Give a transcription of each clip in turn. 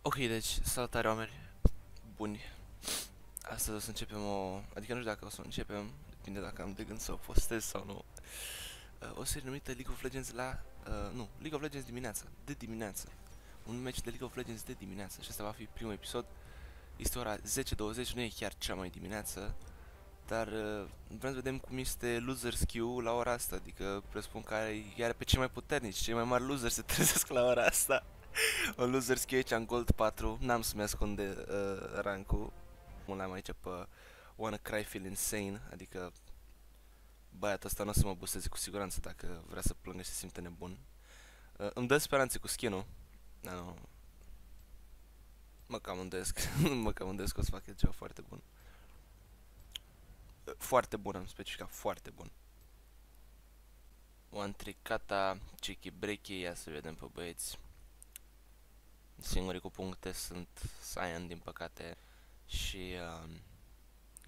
Ok, deci, salutare oameni buni. Astăzi o să începem adică nu știu dacă o să o începem, depinde dacă am de gând să o postez sau nu. O serie numită League of Legends nu, League of Legends dimineața, de dimineață. Un match de League of Legends de dimineață și asta va fi primul episod. Este ora 10:20, nu e chiar cea mai dimineață, dar vrem să vedem cum este Losers Queue la ora asta, adică presupun că are pe cei mai puternici, cei mai mari losers se trezesc la ora asta. Un loser skill aici în Gold 4, n-am să-mi ascunde rankul. Mult am aici pe Wanna Cry Feel Insane, adică băiatul ăsta nu o să mă boosteze cu siguranță dacă vrea să plângă și se simte nebun. Îmi dă speranțe cu skin-ul, dar nu, mă cam îndoiesc, mă cam îndoiesc că o să facă ceva foarte bun. Foarte bun, am specificat, foarte bun. O Antricata, Cheeky Breaky, ia să vedem pe băieți. Singurii cu puncte sunt Cyan, din păcate, și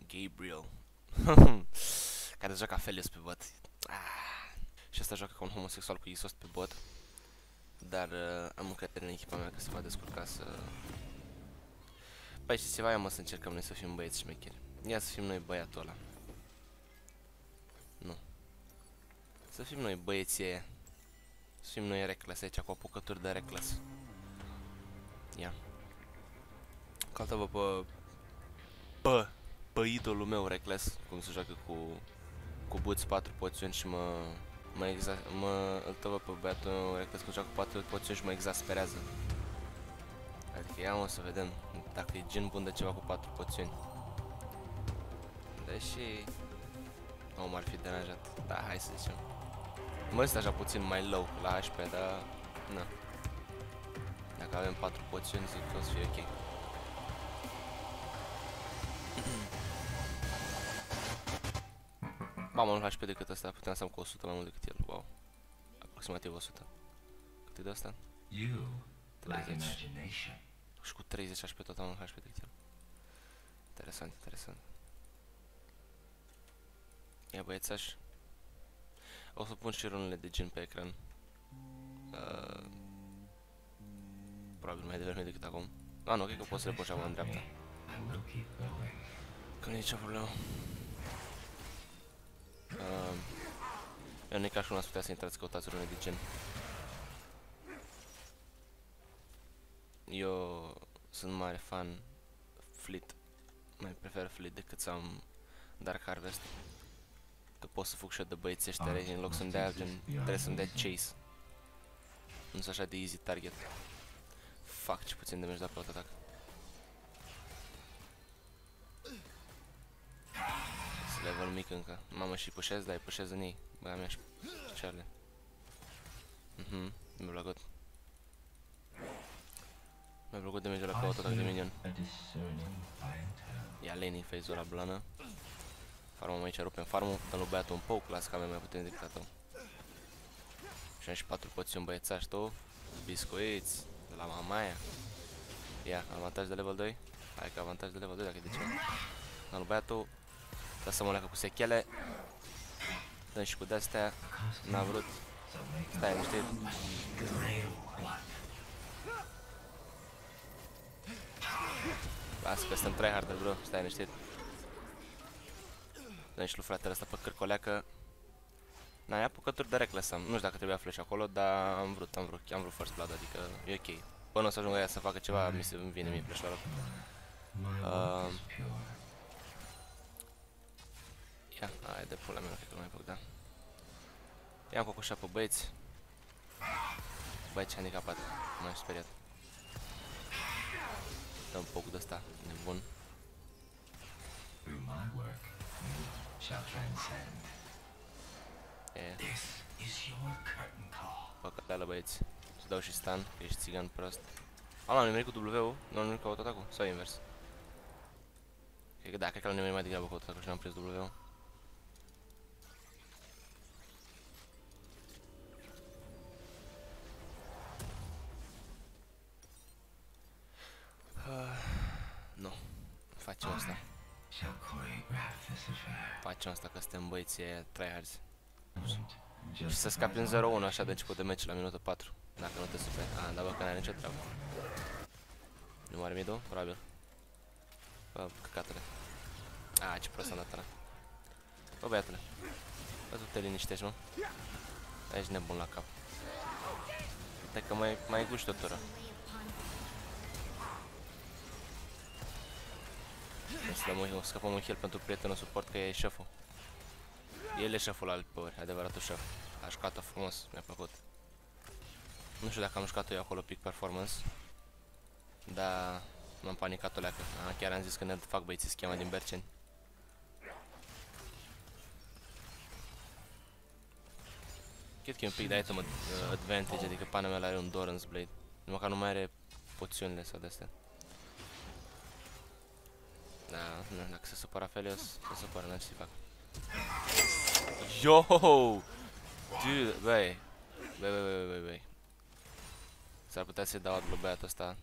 Gabriel, care joacă Aphelios pe bot. Și asta joacă ca un homosexual cu Isos pe bot. Dar am încredere în echipa mea că se va descurca să... Păi și ceva, ia mă să încercăm noi să fim băieți șmecheri. Ia să fim noi băiatul ăla. Nu. Să fim noi băieții aia. Să fim noi reckless aici, cu apucături de reckless. Ia. Caută-vă pe idolul meu reckless, cum se joacă cu boots 4 poțiuni și îl tăvă pe băiatul meu reckless cum joacă cu 4 poțiuni și mă exasperează. Adică ia mă să vedem dacă e gen bun de ceva cu 4 poțiuni. Deși nu m-ar fi deranjat, da, hai să zicem. Mă este așa puțin mai low la HP, dar na. Dacă avem 4 poțiuni zic că o să fie ok. Mamă, nu HP decât ăsta, puteam să am cu 100 mai mult decât el, wow. Aproximativ 100. Cât e de asta? 30. Și cu 30 HP tot am un HP decât el. Interesant, interesant. Ia băiețaș. O să pun și runele de gen pe ecran. Probabil mai devreme decât acum. Nu, cred că pot să le pun și acum în dreapta. Că nu e nicio problemă. Eu nu e ca și cum ați putea să intrați să căutați rune de gen. Eu sunt mare fan Fleet. Mai prefer Fleet decât să am Dark Harvest. Că pot să fug și eu de băieții ăștia regi, în loc să-mi dea gen, trebuie să-mi dea chase. Nu sunt așa de easy target. Fuck, ce puțin damage da pe autoatac. Sunt level mic încă. Mamă, și pușez, dar îi pușez în ei. Băia mea și Charlie. Mi-a plăcut. Mi-a plăcut damage-ul ăla pe autoatac de minion. Ia laning phase-ul ăla blană. Farmăm aici, rupem farmul, dăm lui băiatul un poke, las că avem mai puternic decât a tău. Și am și 4 poțiuni băiețași tu, biscuiți, de la mamaia. Ia, avantaj de level 2. Hai că avantaj de level 2 dacă e de ceva. Dăm lui băiatul, lăsăm o leacă cu sechele. Dăm și cu de-astea, n-a vrut. Stai liniștit. Lasă că suntem tryharder, bro, stai liniștit. Dăm și lui fratele ăsta pe cârcoleacă. Na, ia apucături de reckless am. Nu știu dacă trebuia flash acolo, dar am vrut first blood, adică e ok. Până o să ajungă aia să facă ceva, îmi vine mie flash-ul ăla. Ia, aia de pula mea, cred că nu mai fac, da. Ia-am cocoșa pe băieți. Băi, ce handicapat, m-am speriat. Dăm poc de ăsta, nebun. Păcăteală băieți. Să dau și stun, că ești țigan prost. Am nimerit cu W-ul, nu am nimerit cu autoatacul, sau invers? Cred că da, cred că l-am nimerit mai degrabă cu autoatacul și n-am prins W-ul. Nu, facem asta. Facem asta că suntem băieții aia tryhards. Și să scapi în 0-1 așa de început de match la minutul 4. Dacă nu te superi. Dar bă, că n-ai nicio treabă. Nu moare middle? Probabil. Bă, căcatule. A, ce prost am dat ăla. Bă, băiatule. Bă, tu te liniștești, mă. Ești nebun la cap. Uite că mai guși tot ăla. O să scăpăm un heal pentru prietenul suport că e șeful. El e șeful al power, adevăratul șef. A jucat-o frumos, mi-a plăcut. Nu știu dacă am jucat-o eu acolo peak performance. Dar m-am panicat o leacă. Chiar am zis că ne fac băieții schema din Berceni. Cred că e un pic de item advantage, adică pana mea are un Doran's Blade. Numai că nu mai are poțiunile sau de-astea. Da, nu, dacă se supăra Felios, se supără, n-am ce să fac. Yo! Dude, băi. Băi. S-ar putea să-i dau lui băiatul ăsta.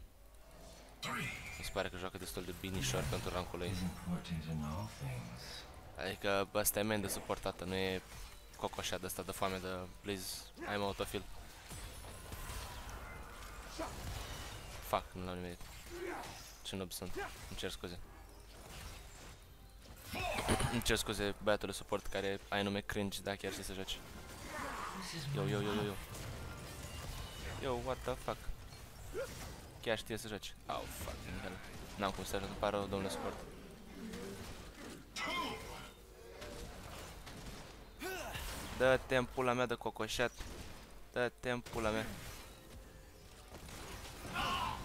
Mi se pare că joacă destul de binișor pentru rankul lui. Adică ăsta e main de suportată, nu e cocoșat de ăsta de foame de please, ai mă autofill. Fuck, nu l-am nimerit. Ce noob sunt, îmi cer scuze. Îmi cer scuze băiatul de suport care ai nume cringe, dacă chiar știi să joci. Yo, what the fuck? Chiar știe să joci. Au, fuck, n-am cum să ajut, îmi pare rău, domnule suport. Dă-te în pula mea de cocoșat. Dă-te în pula mea.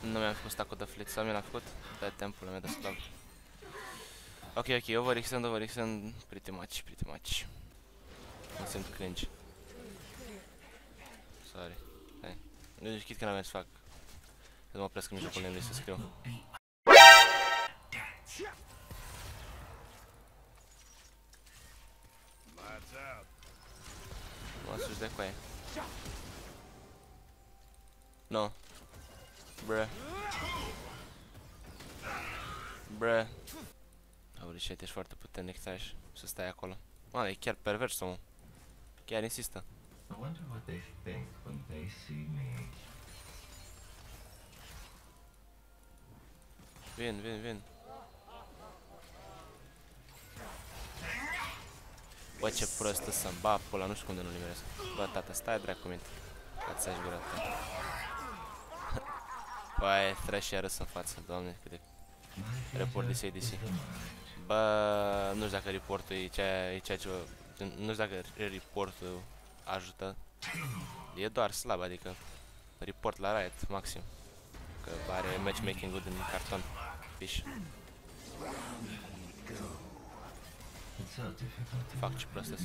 Nu mi-am făcut stack-ul de flit, sau mi l-am făcut? Dă-te în pula mea de sclav. Ok, overextend, pretty much. Mă simt cringe. Sorry. Hai. Nu știu că n-am mers să fac. Să mă opresc în mijlocul lemnului să scriu. Mă sus de coaie. No. Bruh. Holy shit, ești foarte puternic, Trash. Să stai acolo. Mă, e chiar pervers, sau mă. Chiar insistă. Vin. Bă, ce prostă să-mi ba pula, nu știu cum de nu nimeresc. Bă, tata, stai dracu cu minte. Ca ți-aș gura ta. Băi, Trash i-a râs în față, doamne, cât de... Report DC. Bă, nu știu dacă reportul e ceea ce... Nu știu dacă reportul ajută. E doar slab, adică report la Riot, maxim. Că are matchmaking-ul din carton. Fish. Fac ce prost sunt.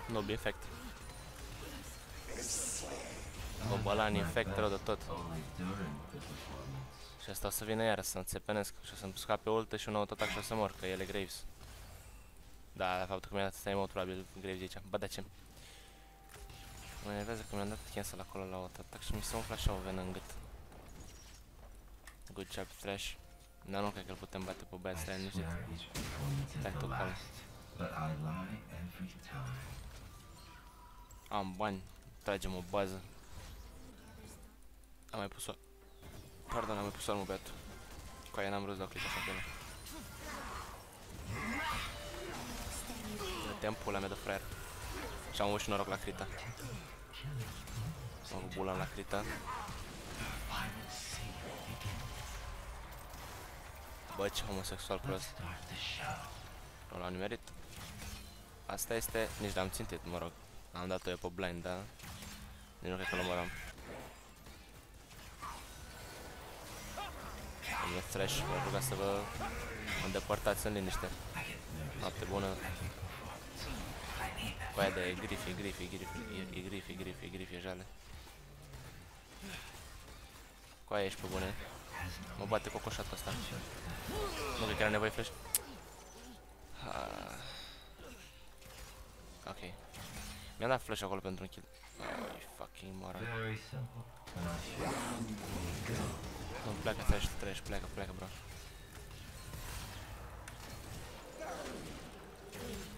Nob infect. Bobalan infect rău de tot. Și asta o să vină iară să-mi țepenesc și o să-mi scape ultă și un autoatac și o să mor, că el e Graves. Da, de faptul că mi-a dat ăsta emote, probabil Graves aici. Bă, de ce? Mă enervează că mi-am dat cancel acolo la autoatac și mi se umflă așa o venă în gât. Good job, Trash. Dar nu cred că îl putem bate pe băiat, stai liniștit. Stai tu calm. Am bani, tragem o bază. Am mai pus-o. Pardon, am mai pus-o armă băiatul. Cu aia n-am râs de o click așa pe ele. Dă-te-mi pula mea de fraier. Și am avut și noroc la crita. Am avut bula la crita. Bă, ce homosexual prost. Nu l-am nimerit. Asta este, nici l-am țintit, mă rog. Am dat-o eu pe blind, dar nici nu cred că l-omăram. Domnule Thresh, vă ruga să vă îndepărtați în liniște. Noapte bună. Cu aia de grifi, jale. Cu aia ești pe bune. Mă bate cocoșatul ăsta. Nu cred că era nevoie flash. Ok. Mi-am dat flash acolo pentru un kill. Ai, fucking moron. Nu, pleacă, stai și tu treci, pleacă, bro.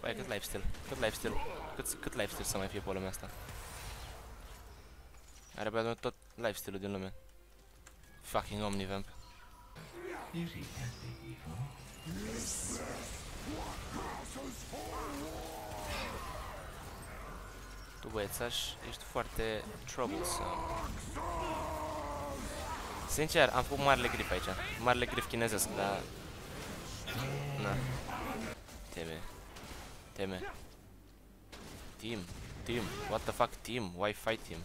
Băi, cât lifesteal? Cât lifesteal să mai fie pe lumea asta? Are băiatul tot lifesteal-ul din lume. Fucking Omnivamp. Tu, băiețaș, ești foarte troublesome. Sincer, am făcut marele grif aici. Marele grif chinezesc, dar... Na. Teme. Team. What the fuck, team? Wi-Fi team.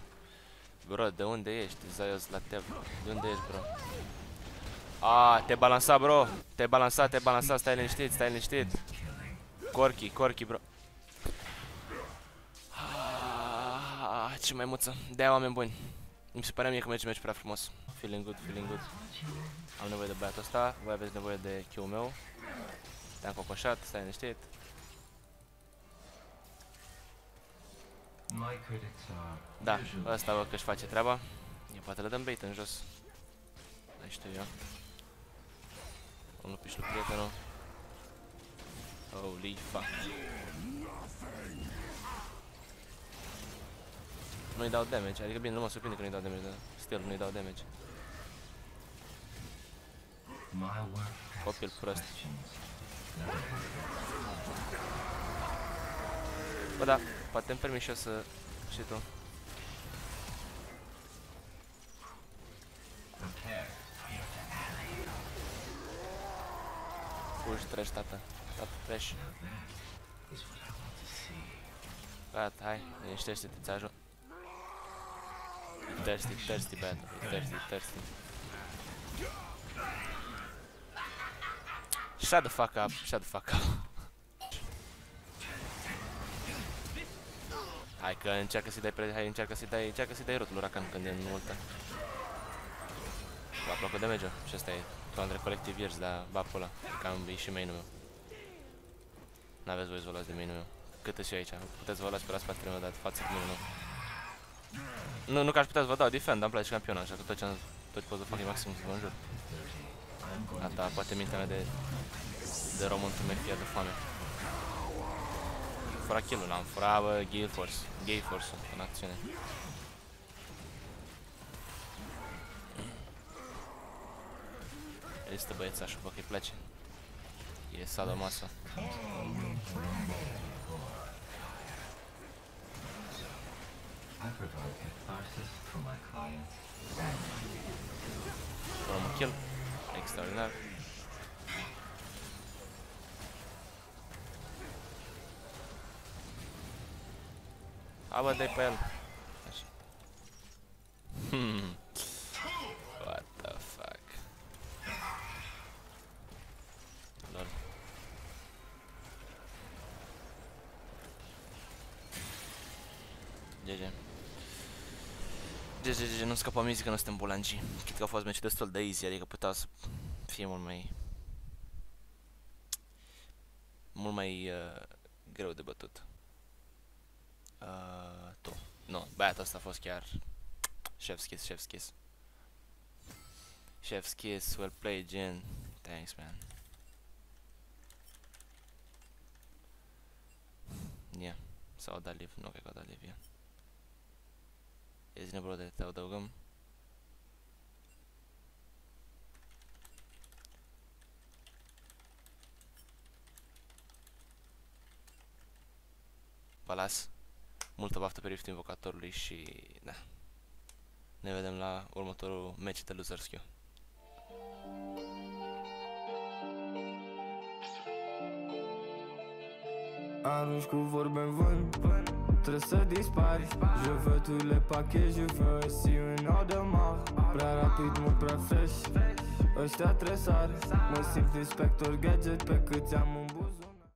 Bro, de unde ești? Zaios la Tev. De unde ești, bro? Te-ai balansat, bro. Te-ai balansat. Stai liniștit. Corki, bro. Ce mai muță. De-aia, oameni buni. Mi se părea mie că merge prea frumos. Feeling good. Am nevoie de băiatul ăsta. Voi aveți nevoie de Q-ul meu. Te-am cocoșat, stai liniștit. Da, ăsta văd că-și face treaba. Eu poate le dăm bait în jos. Da, știu eu. Unul pișlu prietenul. Holy fuck. Nu-i dau damage, adică bine, nu mă surprinde că nu-i dau damage, dar still nu-i dau damage. Copil prost. Bă, da, poate îmi permis și eu să... și tu. Puși trash, tata. Tata trash. Gata, hai, liniștește-te, ți ajung. Thirsty, băiatul, thirsty. Shut the fuck up. Hai că încearcă să-i dai rotul Rakan când e în ultă. Bă, aproape de damage-o. Și ăsta e Thunder Collective Years, dar bapul ăla. Cam e și main-ul meu. N-aveți voie să vă luați de main-ul meu. Cât și aici. Puteți să vă luați pe la spatele meu, dar față cu main-ul meu. Nu că aș putea să vă dau defend, am place campion, așa că tot pot să fac e maxim să vă înjur. Gata, poate mintea mea de român tu mi-ar fi de foame. Fura kill-ul, l-am furat, bă, Gale Force-ul în acțiune. Este băiețașul, bă, că-i place. E sadomaso. Luăm un kill. Extraordinar. A, bă, dai pe el. Așa. What the fuck. Lol. GG, nu scapăm easy că nu suntem bulangii. Chit că a fost meciul destul de easy, adică putea să fie mult mai greu de bătut. Tu. Nu, băiatul ăsta a fost chiar chef's kiss, well played, Jin. Thanks, man. Yeah, sau da live, nu cred că o da live, yeah. E zine, bro, de te adăugăm. Palas. Multă baftă pe Rift Invocatorului și... da. Ne vedem la următorul match de Losers Q. Arunci cu vorbe în vânt, trebuie să dispari. Je veux tous les paquets, je veux aussi un Audemars. Prea rapid, mult prea fresh, ăștia tresare. Mă simt inspector gadget pe câți am